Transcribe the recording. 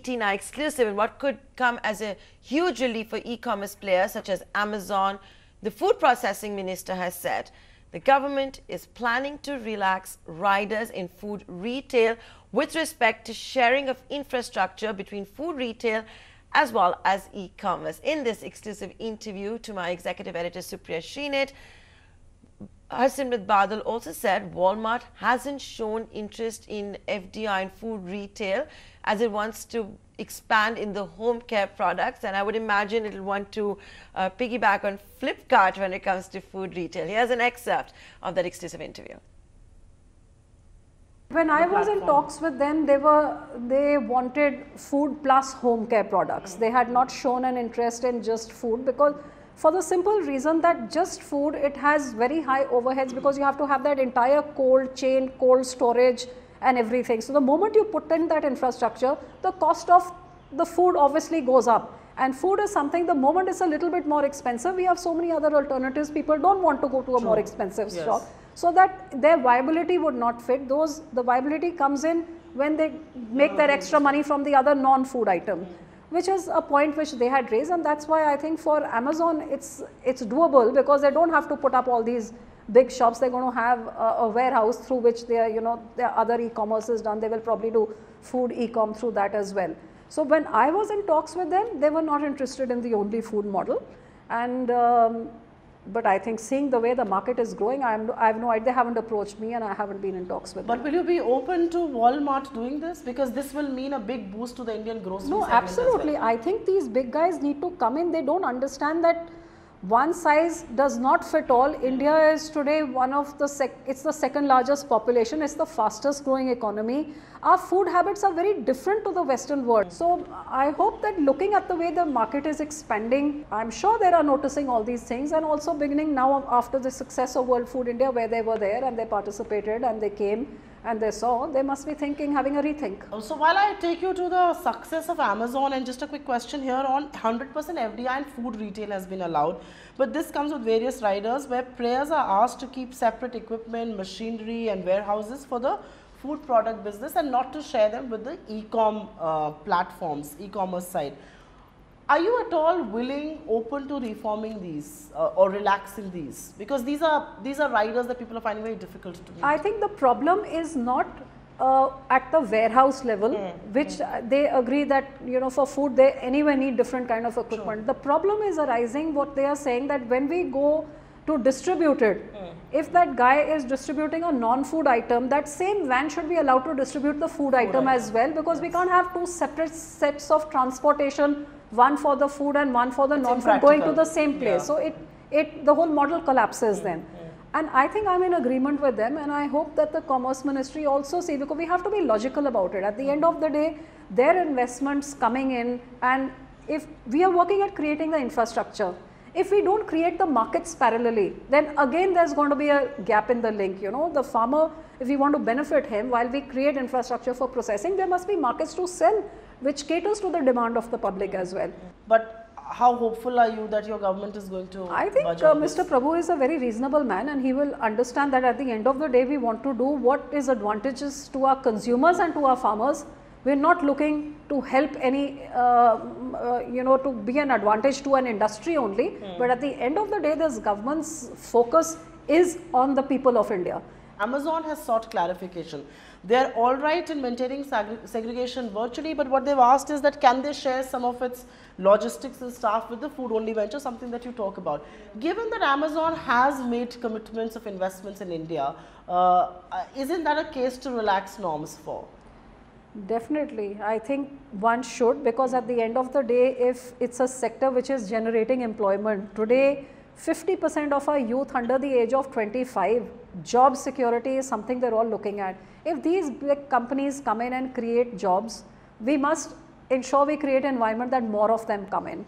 Tina exclusive and what could come as a huge relief for e-commerce players such as Amazon. The food processing minister has said the government is planning to relax riders in food retail with respect to sharing of infrastructure between food retail as well as e-commerce. In this exclusive interview to my executive editor Supriya Sreenit, Harsimat Badal also said Walmart hasn't shown interest in FDI and food retail as it wants to expand in the home care products, and I would imagine it will want to piggyback on Flipkart when it comes to food retail. Here's an excerpt of that exclusive interview. When I was in talks with them, they wanted food plus home care products. They had not shown an interest in just food, because for the simple reason that just food, it has very high overheads, because you have to have that entire cold chain, cold storage and everything. So the moment you put in that infrastructure, the cost of the food obviously goes up. And food is something, the moment it's a little bit more expensive, we have so many other alternatives. People don't want to go to a more expensive shop. So that their viability would not fit. The viability comes in when they make their extra money from the other non-food item, which is a point which they had raised, and that's why I think for Amazon it's doable, because they don't have to put up all these big shops. They're going to have a warehouse through which their other e-commerce is done. They will probably do food e-com through that as well. So when I was in talks with them, they were not interested in the only food model, and but I think seeing the way the market is growing, I have no idea. They haven't approached me and I haven't been in talks with them. But will you be open to Walmart doing this? Because this will mean a big boost to the Indian grocery segment. No, absolutely. I think these big guys need to come in. They don't understand that one size does not fit all. India is today one of the, it's the second largest population. It's the fastest growing economy. Our food habits are very different to the Western world. So I hope that looking at the way the market is expanding, I'm sure they are noticing all these things, and also beginning now after the success of World Food India, where they were there and they participated and they came and they saw, they must be thinking, having a rethink. So while I take you to the success of Amazon, and just a quick question here on 100% FDI and food retail has been allowed, but this comes with various riders where players are asked to keep separate equipment, machinery and warehouses for the food product business and not to share them with the e-com platforms, e-commerce side. Are you at all willing, open to reforming these or relaxing these? Because these are riders that people are finding very difficult to meet. I think the problem is not at the warehouse level, which they agree that for food they anyway need different kind of equipment. The problem is arising, what they are saying, that when we go to distribute it, if that guy is distributing a non-food item, that same van should be allowed to distribute the food item as well, because we can't have two separate sets of transportation, one for the food and one for the non-food, going to the same place. So the whole model collapses then. And I think I'm in agreement with them, and I hope that the Commerce Ministry also see, because we have to be logical about it. At the end of the day, their investments coming in, and if we are working at creating the infrastructure, if we don't create the markets parallelly, then again there's going to be a gap in the link. The farmer, if we want to benefit him, while we create infrastructure for processing, there must be markets to sell, which caters to the demand of the public as well. But how hopeful are you that your government is going to I think Mr. Prabhu is a very reasonable man, and he will understand that at the end of the day we want to do what is advantageous to our consumers and to our farmers. We are not looking to help any, to be an advantage to an industry only, but at the end of the day, this government's focus is on the people of India. Amazon has sought clarification. They are all right in maintaining segregation virtually, but what they've asked is that can they share some of its logistics and staff with the food only venture, something that you talk about. Given that Amazon has made commitments of investments in India, isn't that a case to relax norms for? Definitely. I think one should, because at the end of the day, if it's a sector which is generating employment, today 50% of our youth under the age of 25, job security is something they're all looking at. If these big companies come in and create jobs, we must ensure we create an environment that more of them come in.